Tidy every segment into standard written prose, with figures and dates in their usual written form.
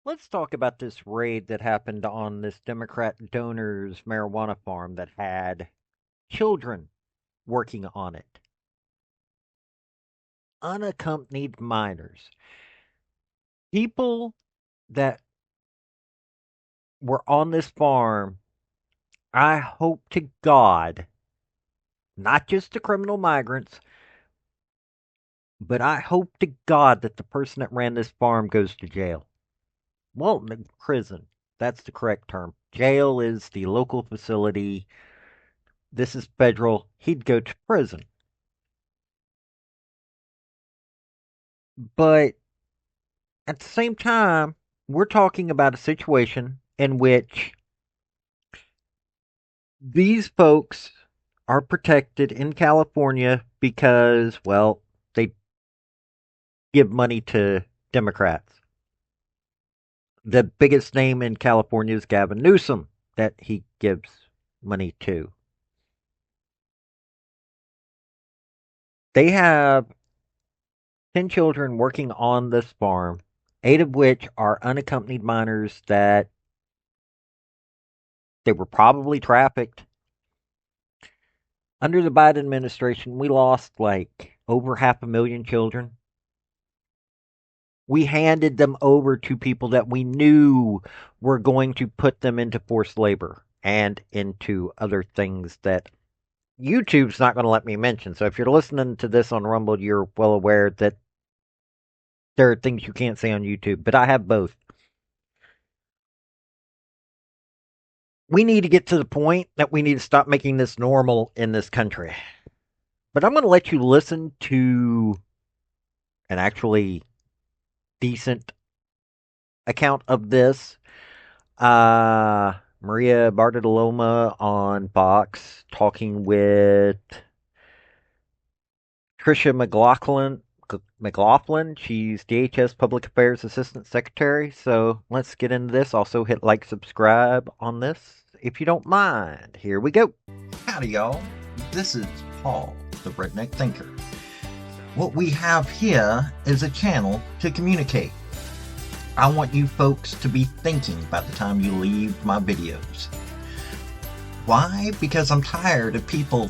Let's talk about this raid that happened on this Democrat donor's marijuana farm that had children working on it. Unaccompanied minors. People that were on this farm, I hope to God, not just the criminal migrants, but I hope to God that the person that ran this farm goes to jail. Well, prison. That's the correct term. Jail is the local facility. This is federal. He'd go to prison. But at the same time, we're talking about a situation in which these folks are protected in California because, well, they give money to Democrats. The biggest name in California is Gavin Newsom that he gives money to. They have 10 children working on this farm, 8 of which are unaccompanied minors that they were probably trafficked. Under the Biden administration, we lost like over 500,000 children. We handed them over to people that we knew were going to put them into forced labor and into other things that YouTube's not going to let me mention. So if you're listening to this on Rumble, you're well aware that there are things you can't say on YouTube, but I have both. We need to get to the point that we need to stop making this normal in this country. But I'm going to let you listen to an actually decent account of this. Maria Bartoloma on Fox talking with Tricia McLaughlin. She's DHS Public Affairs Assistant Secretary. So let's get into this. Also hit like, subscribe on this if you don't mind. Here we go. Howdy, y'all. This is Paul, the Redneck Thinker. What we have here is a channel to communicate. I want you folks to be thinking by the time you leave my videos. Why? Because I'm tired of people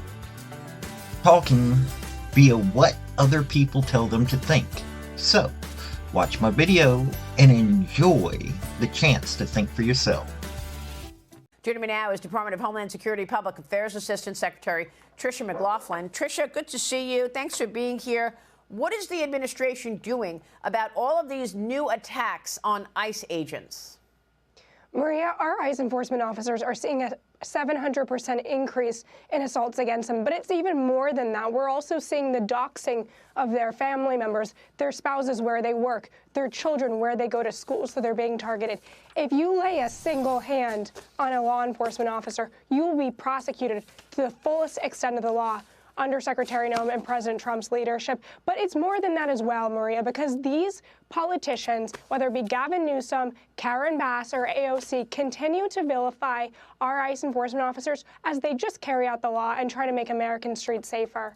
talking via what other people tell them to think. So, watch my video and enjoy the chance to think for yourself. Joining me now is Department of Homeland Security Public Affairs Assistant Secretary Tricia McLaughlin. Tricia, good to see you. Thanks for being here. What is the administration doing about all of these new attacks on ICE agents? Maria, our ICE enforcement officers are seeing a 700% increase in assaults against them. But it's even more than that. We're also seeing the doxing of their family members, their spouses where they work, their children where they go to school, so they're being targeted. If you lay a single hand on a law enforcement officer, you will be prosecuted to the fullest extent of the law under Secretary Noem and President Trump's leadership. But it's more than that as well, Maria, because these politicians, whether it be Gavin Newsom, Karen Bass, or AOC, continue to vilify our ICE enforcement officers as they just carry out the law and try to make American streets safer.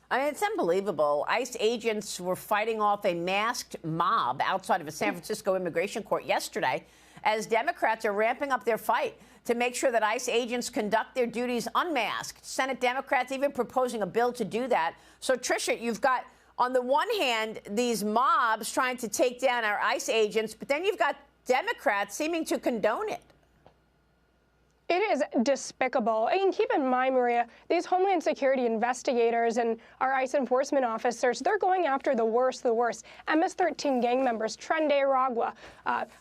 I mean, it's unbelievable. ICE agents were fighting off a masked mob outside of a San Francisco immigration court yesterday as Democrats are ramping up their fight to make sure that ICE agents conduct their duties unmasked. Senate Democrats even proposing a bill to do that. So, Tricia, you've got, on the one hand, these mobs trying to take down our ICE agents, but then you've got Democrats seeming to condone it. It is despicable. And keep in mind, Maria, these Homeland Security investigators and our ICE enforcement officers, they're going after the worst of the worst. MS-13 gang members, Trende Aragua,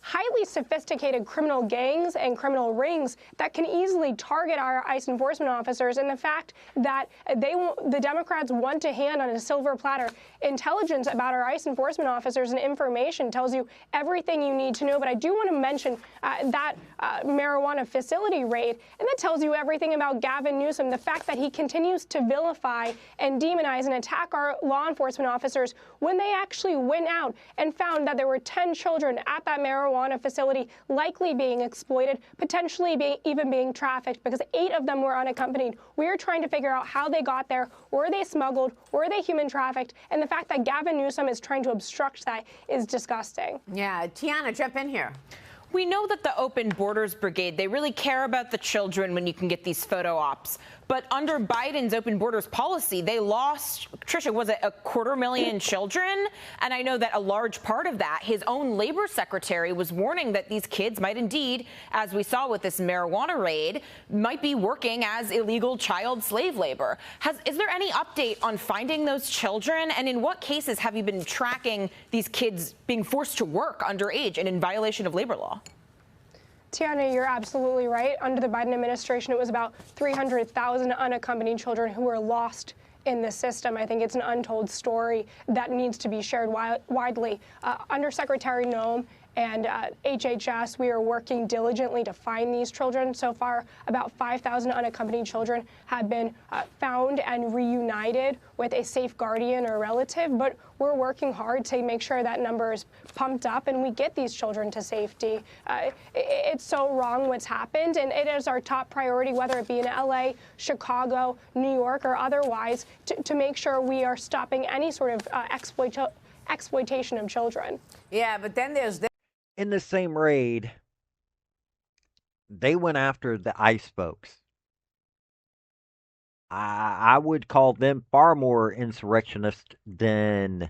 highly sophisticated criminal gangs and criminal rings that can easily target our ICE enforcement officers. And the fact that the Democrats want to hand on a silver platter intelligence about our ICE enforcement officers and information tells you everything you need to know. But I do want to mention that marijuana facility raid. And that tells you everything about Gavin Newsom, the fact that he continues to vilify and demonize and attack our law enforcement officers when they actually went out and found that there were 10 children at that marijuana facility likely being exploited, potentially even being trafficked, because 8 of them were unaccompanied. We're trying to figure out how they got there. Were they smuggled? Were they human trafficked? And the fact that Gavin Newsom is trying to obstruct that is disgusting. Yeah, Tiana, jump in here. We know that the Open Borders Brigade, they really care about the children when you can get these photo ops. But under Biden's open borders policy, they lost, Tricia, was it 250,000 children? And I know that a large part of that, his own labor secretary was warning that these kids might indeed, as we saw with this marijuana raid, might be working as illegal child slave labor. Is there any update on finding those children? And in what cases have you been tracking these kids being forced to work underage and in violation of labor law? Tiana, you're absolutely right. Under the Biden administration, it was about 300,000 unaccompanied children who were lost in the system. I think it's an untold story that needs to be shared widely. Under Secretary Noem and HHS, we are working diligently to find these children. So far, about 5,000 unaccompanied children have been found and reunited with a safe guardian or relative, but we're working hard to make sure that number is pumped up and we get these children to safety. It's so wrong what's happened, and it is our top priority, whether it be in LA, Chicago, New York, or otherwise, to make sure we are stopping any sort of exploitation of children. Yeah, but then there's this. In the same raid, they went after the ICE folks. I would call them far more insurrectionist than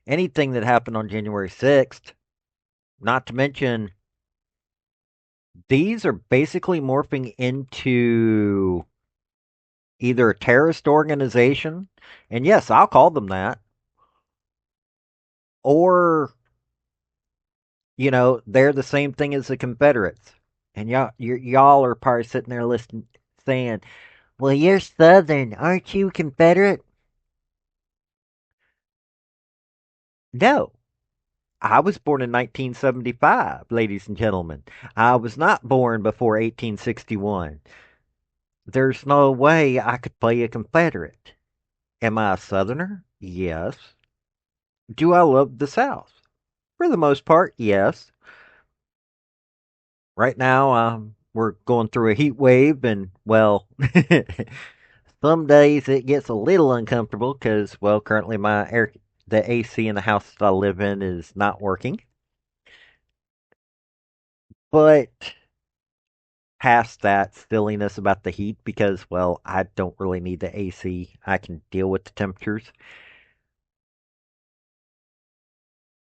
anything that happened on January 6th. Not to mention, these are basically morphing into either a terrorist organization, and yes, I'll call them that, or they're the same thing as the Confederates. And y'all are probably sitting there listening, saying, well, you're Southern. Aren't you Confederate? No. I was born in 1975, ladies and gentlemen. I was not born before 1861. There's no way I could play a Confederate. Am I a Southerner? Yes. Do I love the South? For the most part, yes. Right now, we're going through a heat wave, and, well, some days it gets a little uncomfortable because, well, currently the AC in the house that I live in is not working. But past that silliness about the heat, because, well, I don't really need the AC. I can deal with the temperatures.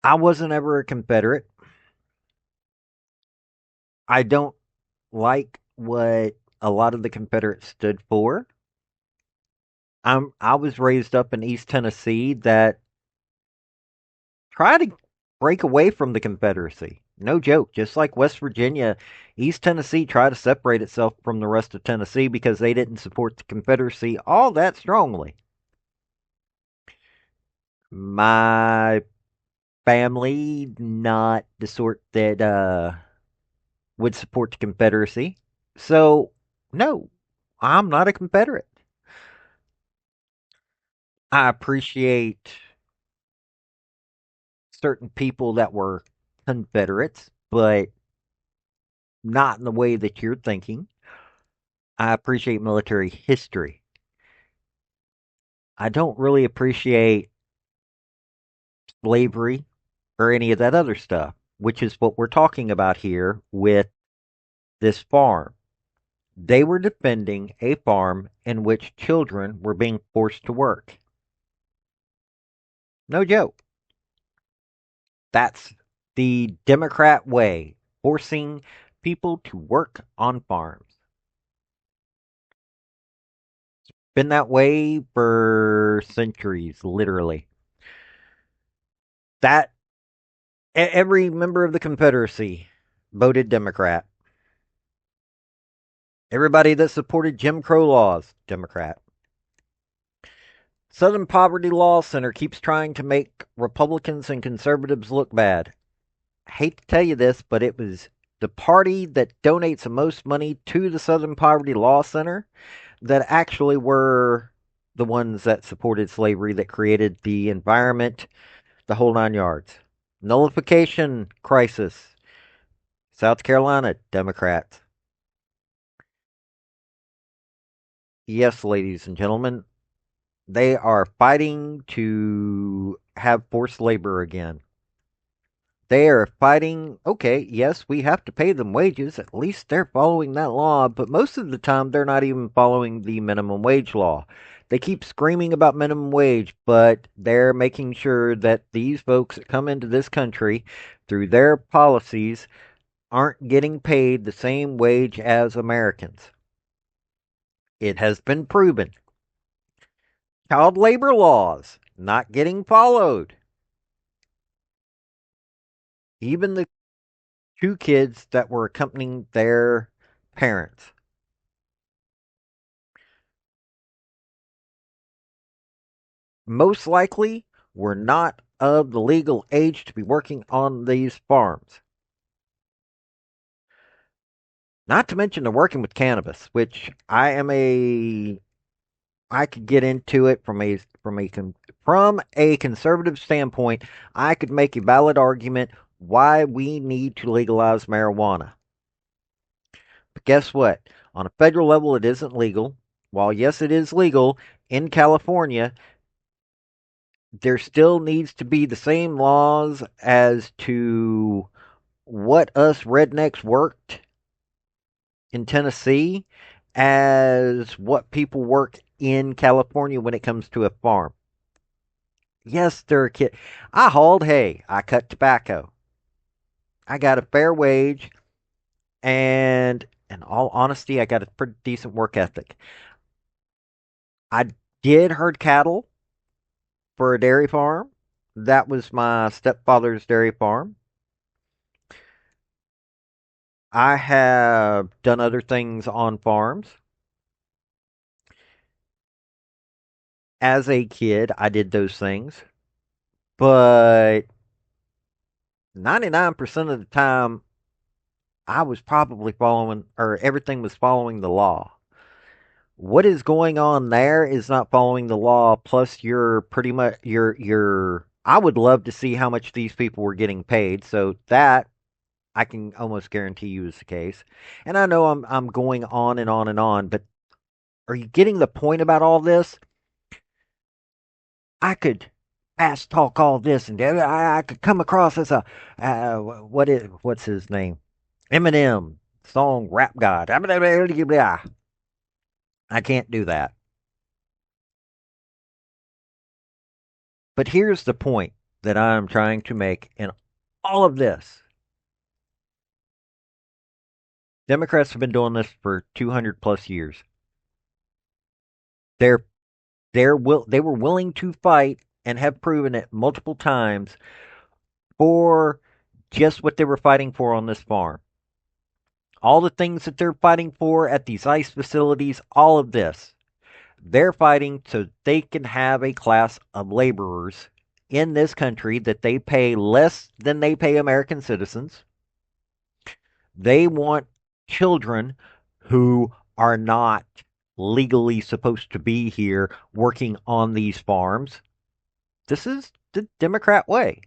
I wasn't ever a Confederate. I don't like what a lot of the Confederates stood for. I was raised up in East Tennessee that tried to break away from the Confederacy. No joke. Just like West Virginia, East Tennessee tried to separate itself from the rest of Tennessee because they didn't support the Confederacy all that strongly. My family, not the sort that would support the Confederacy. So, no, I'm not a Confederate. I appreciate certain people that were Confederates, but not in the way that you're thinking. I appreciate military history. I don't really appreciate slavery or any of that other stuff, which is what we're talking about here with this farm. They were defending a farm in which children were being forced to work. No joke. That's the Democrat way, forcing people to work on farms. Been that way for centuries, literally. That every member of the Confederacy voted Democrat. Everybody that supported Jim Crow laws, Democrat. Southern Poverty Law Center keeps trying to make Republicans and conservatives look bad. I hate to tell you this, but it was the party that donates the most money to the Southern Poverty Law Center that actually were the ones that supported slavery, that created the environment, the whole 9 yards. Nullification crisis, South Carolina, Democrats. Yes, ladies and gentlemen, they are fighting to have forced labor again. They are fighting, okay, yes, we have to pay them wages. At least they're following that law, but most of the time they're not even following the minimum wage law. They keep screaming about minimum wage, but they're making sure that these folks that come into this country through their policies aren't getting paid the same wage as Americans. It has been proven. Child labor laws not getting followed. Even the two kids that were accompanying their parents. Most likely were not of the legal age to be working on these farms. Not to mention they're working with cannabis, which I could get into it from a conservative standpoint. I could make a valid argument why we need to legalize marijuana. But guess what? On a federal level, it isn't legal. While yes, it is legal in California, there still needs to be the same laws as to what us rednecks worked in Tennessee as what people work in California when it comes to a farm. Yes, they're a kid. I hauled hay. I cut tobacco. I got a fair wage, and in all honesty, I got a pretty decent work ethic. I did herd cattle for a dairy farm. That was my stepfather's dairy farm. I have done other things on farms. As a kid, I did those things, but 99% of the time, I was probably following, or everything was following the law. What is going on there is not following the law. Plus, you're pretty much you're. I would love to see how much these people were getting paid. So that I can almost guarantee you is the case. And I know I'm going on and on and on, but are you getting the point about all this? I could fast talk all this, and I could come across as a what's his name? Eminem song rap god. I can't do that. But here's the point that I'm trying to make in all of this. Democrats have been doing this for 200 plus years. They're they were willing to fight and have proven it multiple times for just what they were fighting for on this farm. All the things that they're fighting for at these ICE facilities, all of this. They're fighting so they can have a class of laborers in this country that they pay less than they pay American citizens. They want children who are not legally supposed to be here working on these farms. This is the Democrat way.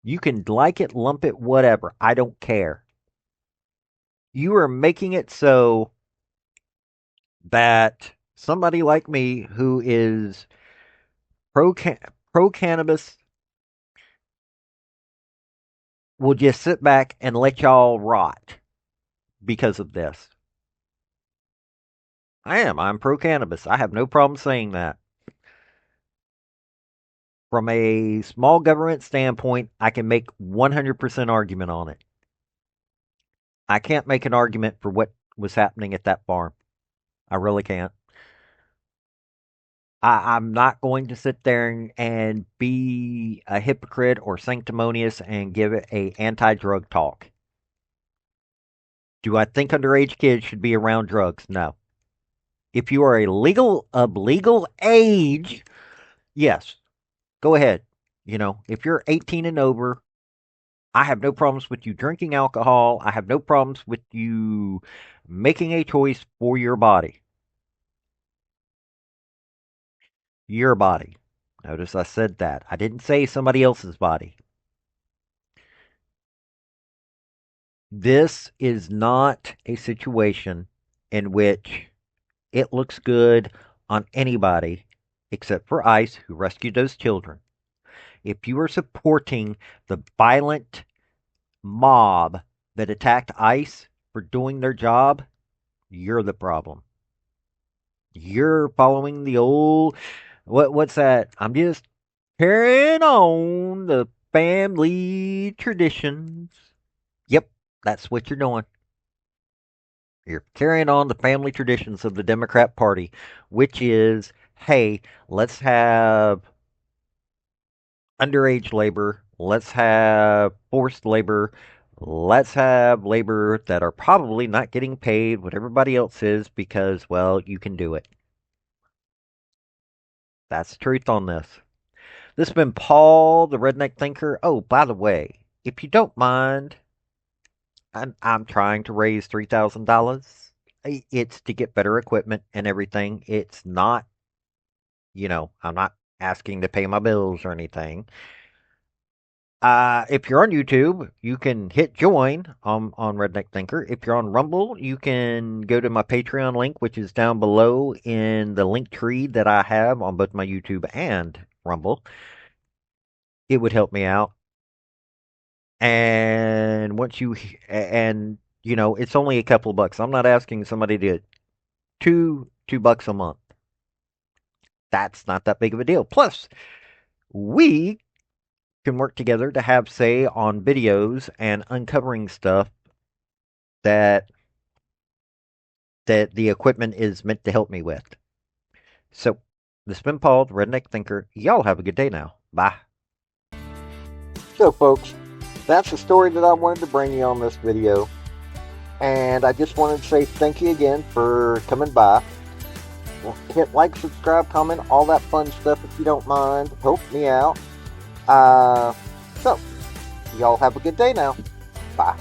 You can like it, lump it, whatever. I don't care. You are making it so that somebody like me who is pro cannabis will just sit back and let y'all rot because of this. I am. I'm pro cannabis. I have no problem saying that. From a small government standpoint, I can make 100% argument on it. I can't make an argument for what was happening at that farm. I really can't. I'm not going to sit there and be a hypocrite or sanctimonious and give it a anti-drug talk. Do I think underage kids should be around drugs? No. If you are of legal age, yes, go ahead. You know, if you're 18 and over, I have no problems with you drinking alcohol. I have no problems with you making a choice for your body. Your body. Notice I said that. I didn't say somebody else's body. This is not a situation in which it looks good on anybody except for ICE, who rescued those children. If you are supporting the violent mob that attacked ICE for doing their job, you're the problem. You're following the old what's that? I'm just carrying on the family traditions. Yep, that's what you're doing. You're carrying on the family traditions of the Democrat Party, which is, hey, let's have underage labor, let's have forced labor, let's have labor that are probably not getting paid what everybody else is because, well, you can do it. That's the truth on this. This has been Paul, the Redneck Thinker. Oh, by the way, if you don't mind, I'm trying to raise $3,000. It's to get better equipment and everything. It's not, I'm not asking to pay my bills or anything. If you're on YouTube, you can hit join on Redneck Thinker. If you're on Rumble, you can go to my Patreon link, which is down below in the link tree that I have on both my YouTube and Rumble. It would help me out. And it's only a couple of bucks. I'm not asking somebody to $2 a month. That's not that big of a deal. Plus, we can work together to have say on videos and uncovering stuff that the equipment is meant to help me with. So, this has been Paul, the Redneck Thinker. Y'all have a good day now. Bye. So, folks, that's the story that I wanted to bring you on this video. And I just wanted to say thank you again for coming by. Well, hit like, subscribe, comment, all that fun stuff if you don't mind. Help me out. So, y'all have a good day now. Bye.